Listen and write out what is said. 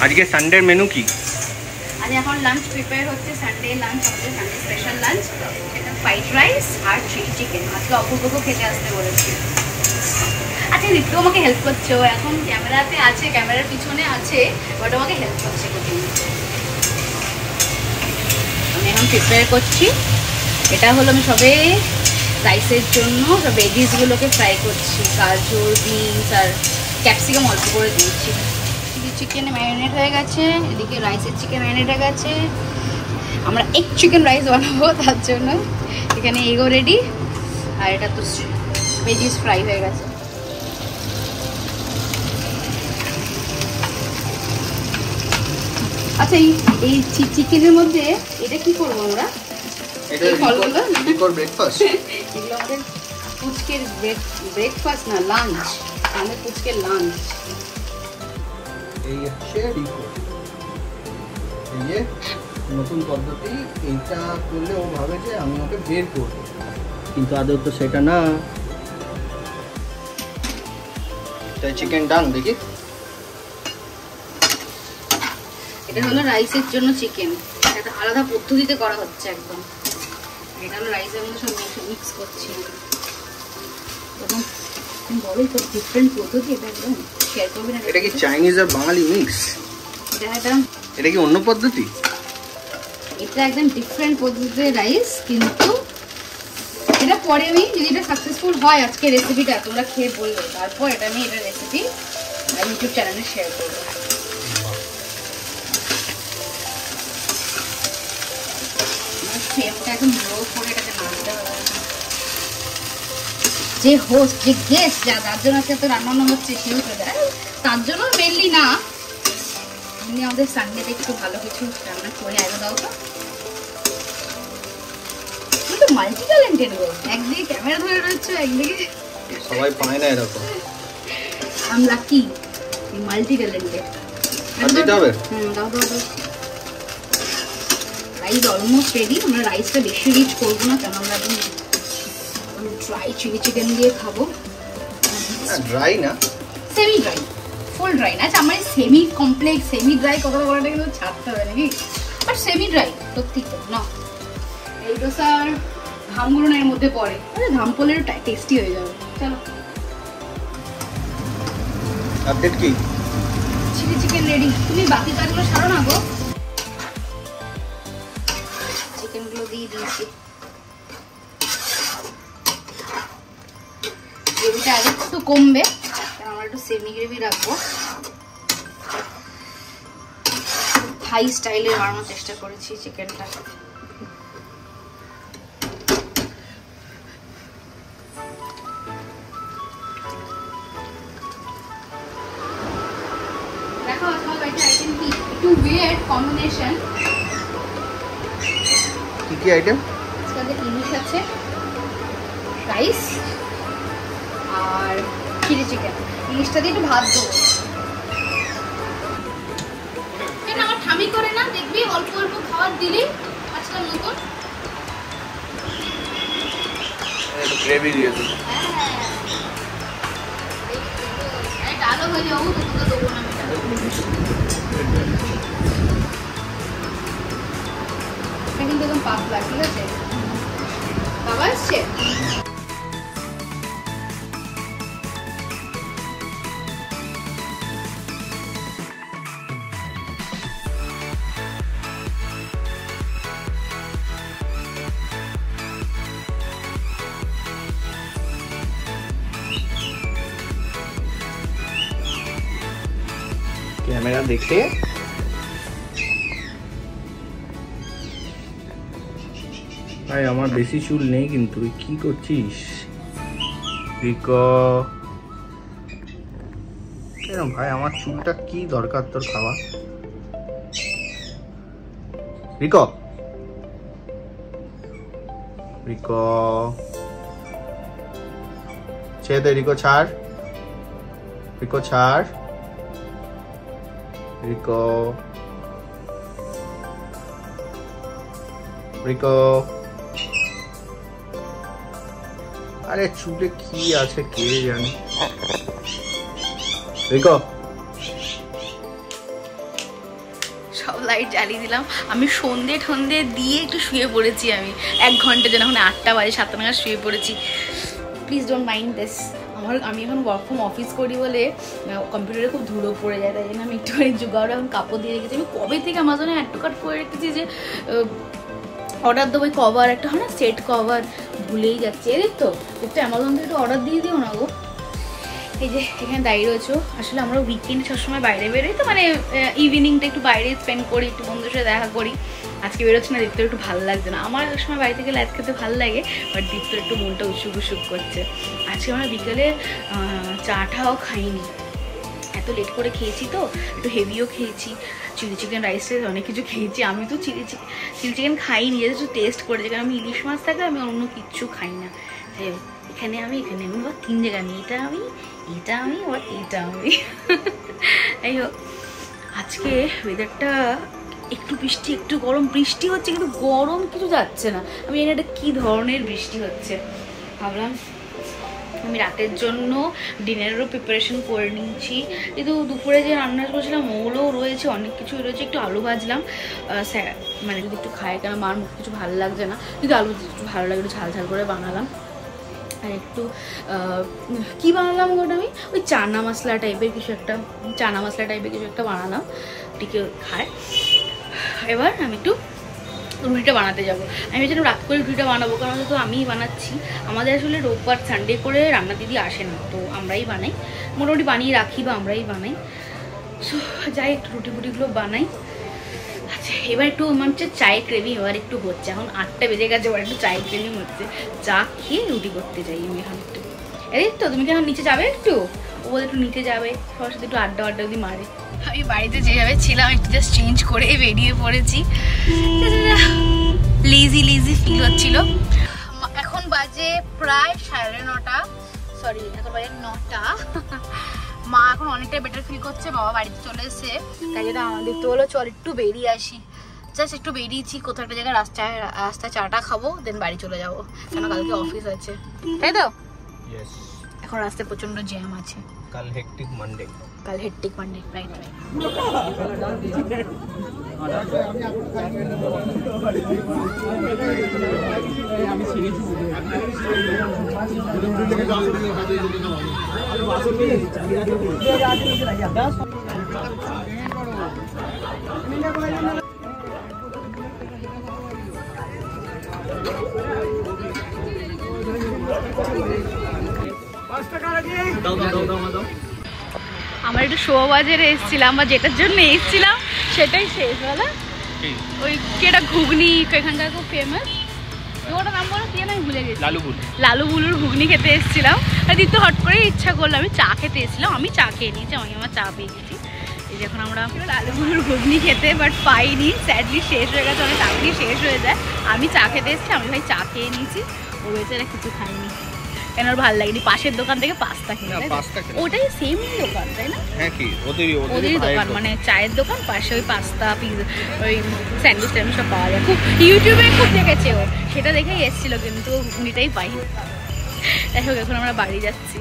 আজকে সানডের মেনু কি? আজ এখন লাঞ্চ প্রিপেয়ার হচ্ছে, সানডে লাঞ্চ আমাদের, সানডে স্পেশাল লাঞ্চ। সেটা ফ্রাইড রাইস আর চিলি চিকেন। আজকে অপূর্বকে খেতে আসতে বলেছি। আচ্ছা ঋতু আমাকে হেল্প করছে, ও এখন ক্যামেরাতে আছে, ক্যামেরার পিছনে আছে, ওটা আমাকে হেল্প করছে কুকিং। আমি এখন প্রিপেয়ার করছি। এটা হলো আমি সবে রাইসের জন্য সব ভেজিসগুলোকে ফ্রাই করছি। গাজর, বিনস আর ক্যাপসিকাম অল্প করে দিয়েছি। চিলি চিকেন ম্যারিনেট হয়ে গেছে, এদিকে রাইসের চিকেন ম্যারিনেট হয়ে গেছে। আমরা এগ চিকেন রাইস বানাবো, তার জন্য এখানে এগও রেডি। আর এটা তো ভেজিস ফ্রাই হয়ে গেছে। আচ্ছা এই চিকেনের মধ্যে এটা কি করবো আমরা? এটা রিকোর ব্রেকফাস্ট। এগুলো আমাদের পুচকের ব্রেকফাস্ট না, লাঞ্চ। আমাদের পুচকের লাঞ্চ। এই হচ্ছে রিকো, এই যে নতুন পদ্ধতি। এইটা করলে ও ভাবে যে আমি ওকে বের করবো, কিন্তু আদৌ তো সেটা না। তাই চিকেন ডান দেখি। এটা হলো রাইসের জন্য চিকেন, এটা আলাদা পদ্ধতিতে করা হচ্ছে একদম। এটা হলো রাইসের মধ্যে সব মিক্স করছি এবং বড়ই তো ডিফারেন্ট পদ্ধতি। এটা একদম শেয়ার করবি না? এটা কি চাইনিজ আর বাঙালি মিক্স? এটা কি অন্য পদ্ধতি? এটা একদম ডিফারেন্ট পদ্ধতিতে রাইস, কিন্তু এটা পরে আমি যদি এটা সাকসেসফুল হয় আজকে রেসিপিটা তোমরা খেয়ে বলবে, তারপর এটা আমি এটা রেসিপি ইউটিউব চ্যানেলে শেয়ার করবো। ফ্লেমটা একদম লো করে এটাকে নাড়তে হবে। যে হোস্ট, যে গেস্ট, যার জন্য আজকে তো রান্না হচ্ছে সেও তো দেয়, তার জন্য মেনলি না, এমনি আমাদের সানডেতে একটু ভালো কিছু রান্না করে আগে দাও তো। তুমি তো মাল্টি ট্যালেন্টেড গো, একদিকে ক্যামেরা ধরে রয়েছে, একদিকে সবাই পায় না এরকম। আম লাকি, মাল্টি ট্যালেন্টেড। দিতে হবে। দাও দাও দাও। Rice almost ready. আমরা রাইসটা বেশি রিচ করবো না, কেন আমরা একদম ড্রাই চিলি চিকেন দিয়ে খাবো। ড্রাই না, সেমি ড্রাই, ফুল ড্রাই না। আচ্ছা আমার সেমি কমপ্লেক্স, সেমি ড্রাই কথা বলাটা কিন্তু ছাড়তে হবে নাকি, বাট সেমি ড্রাই সত্যি তো না। এই ডোসার ঘামগুলো না এর মধ্যে পড়ে, আরে ঘাম পড়লে টেস্টি হয়ে যাবে। চলো আপডেট কি? Chilli chicken ready. তুমি বাকি কাজগুলো সারো না গো। চিকেনগুলো দিয়ে দিয়েছি। গ্রেভিটা আগে একটু কমবে, কারণ আমরা একটু সেমি গ্রেভি রাখবো। থাই স্টাইলে বানানোর চেষ্টা করেছি চিকেনটা। দেখো আজকাল বাইরে আইটেম কি একটু উইয়ার্ড কম্বিনেশন। কি কি আইটেম? আজকে ইলিশ আছে, রাইস আর চিলি চিকেন। ইলিশটা দিয়ে একটু ভাত দেবো। কেন আমার ঠামি করে না, দেখবি অল্প অল্প খাবার দিলেই আজকাল নতুন গ্রেভি দিয়ে দেবো। হ্যাঁ ডালও হয়ে যাবো, তোকে দেবো না। কিন্তু একদম পাতলা, ঠিক আছে? বাবা আসছে। ক্যামেরা দেখে ভাই, আমার বেশি চুল নেই কিন্তু। তুই কি করছিস রিকো? কেন ভাই, আমার চুলটা কি দরকার তোর খাওয়া? রিকো, রিকো ছেড়ে দে। রিকো ছাড়, রিকো ছাড়, রিকো, রিকো। আরে চুলে কি আছে কে জানে। রিকো লাইট জ্বালিয়ে দিলাম। আমি সন্ধে দিয়ে একটু শুয়ে পড়েছি। আমি 1 ঘন্টার জন্য, এখন 8টা বাজে, 7টা নাগাদ শুয়ে পড়েছি। Please don't mind this. আমি এখন ওয়ার্ক ফ্রম অফিস করি বলে কম্পিউটারে খুব ধুলো পড়ে যায়, তাই জন্য আমি একটুখানি জোগাড় এখন কাপড় দিয়ে রেখেছি। আমি কবে থেকে আমাজনে অ্যাড টু কার্ট করে রেখেছি যে অর্ডার দেবো। ওই কভার একটা হয় না, সেট কভার, ভুলেই যাচ্ছে। এদের তো একটু অ্যামাজন থেকে একটু অর্ডার দিয়ে দিও না গো। এই যে এখানে দাঁড়িয়ে রয়েছো। আসলে আমরা উইকেন্ড সবসময় বাইরে বেরোই, তো মানে ইভিনিংটা একটু বাইরে স্পেন্ড করি, একটু বন্ধুর সাথে দেখা করি। আজকে বেরোচ্ছি না, দীপ্তর একটু ভালো লাগছে না। আমার সময় বাড়ি থেকে লাইট খেতে ভালো লাগে, বাট দীপ্তর একটু মনটা উসুক উসুক করছে। আজকে আমরা বিকেলে চাটাও খাইনি, এত লেট করে খেয়েছি, তো একটু হেভিও খেয়েছি। চিলি চিকেন রাইস অনেক কিছু খেয়েছি। আমি তো চিলি চিকেন খাইনি, যেটা একটু টেস্ট করেছি, কারণ আমি ইলিশ মাছ থাকলে আমি অন্য কিচ্ছু খাই না। এখানে আমি আবার 3 জায়গায় আমি এটা আমি আবার এটা আমি। যাই হোক, আজকে ওয়েদারটা একটু বৃষ্টি একটু গরম, বৃষ্টি হচ্ছে কিন্তু গরম কিছু যাচ্ছে না। আমি জানি এটা কী ধরনের বৃষ্টি হচ্ছে। ভাবলাম আমি রাতের জন্য ডিনারেরও প্রিপারেশন করে নিচ্ছি। কিন্তু দুপুরে যে রান্না করেছিলাম ওগুলোও রয়েছে, অনেক কিছুই রয়েছে। একটু আলু ভাজলাম, মানে যদি একটু খায়, কেন মার মুখ কিছু ভালো লাগছে না, যদি আলু একটু ভালো লাগে একটু ঝাল ঝাল করে বানালাম। আর একটু কী বানালাম ওটা, আমি ওই চানা মশলা টাইপের কিছু একটা বানালাম, টিকে খায়। এবার আমি একটু রুটিটা বানাতে যাবো। আমি যেন রাত করে রুটিটা বানাবো, কারণ তো আমিই বানাচ্ছি। আমাদের আসলে রোববার সানডে করে রান্না দিদি আসে না, তো আমরাই বানাই, মোটামুটি বানিয়ে রাখি বা আমরাই বানাই। সো যাই একটু রুটিগুলো বানাই। আচ্ছা, এবার একটু আমার হচ্ছে চায়ের ক্রেভিং এবার একটু হচ্ছে। এখন 8টা বেজে গেছে, এবার একটু চায়ের ক্রেভিং হচ্ছে। চা খেয়ে রুটি করতে যাই আমি এখন একটু। এই তো তুমি কি এখন নিচে যাবে? একটু ও বলে একটু নিচে যাবে, সবার সাথে একটু আড্ডা যদি মারে। আমি বাড়িতে যেভাবে ছিলাম একটু জাস্ট চেঞ্জ করে বেরিয়ে পড়েছি। লেজি ফিল হচ্ছিল। এখন বাজে প্রায় 9:30, সরি এখন বাজে 9টা। মা এখন অনেকটাই বেটার ফিল করছে, বাবা বাড়িতে চলে এসেছে, তাই জন্য আমাদের তো হলো চল একটু বেরিয়ে আসি। জাস্ট একটু বেরিয়েছি, কোথাও একটা জায়গায় রাস্তায় চাটা খাবো, দেন বাড়ি চলে যাবো, কেন কালকে অফিস আছে, তাই তো? এখন রাস্তায় প্রচন্ড জ্যাম আছে। কাল হেক্টিক মানডে, রাইট। আমরা একটু শো বাজারে এসেছিলাম, বা যেটার জন্য এসেছিলাম সেটাই শেষ বলা। ওই কেটা ঘুগনি এখানকার খুব ফেমাস, ওটার নাম বলো কি, আমি ভুলে গেছি। লালু বুলুর ঘুগনি খেতে এসেছিলাম। আর দিতে হট করে ইচ্ছা করলো, আমি চা খেতে এসেছিলাম, আমি চা খেয়ে নিয়েছি, আমি আমার চা পেয়ে গেছি। এই যে এখন আমরা লালু বুলুর ঘুগনি খেতে, বাট পাইনি, স্যাডলি শেষ হয়ে গেছে, অনেক তাড়াতাড়ি শেষ হয়ে যায়। আমি চা খেতে এসেছি, আমি ভাই চা খেয়ে নিয়েছি, ও বেচারা কিছু খাইনি, কেন ওর ভালো লাগেনি। পাশের দোকান থেকে পাস্তা খেয়ে, ওটাই সেম দোকান তাই না? ওদেরই দোকান, মানে চায়ের দোকান, পাশে ওই পাস্তা পিজা ওই স্যান্ডউইচ ট্যান্ডউইচ সব পাওয়া যায়। খুব ইউটিউবে খুব দেখেছে ও, সেটা দেখেই এসেছিলো, কিন্তু ঘুগনিটাই পাই। যাই হোক, এখন আমরা বাড়ি যাচ্ছি।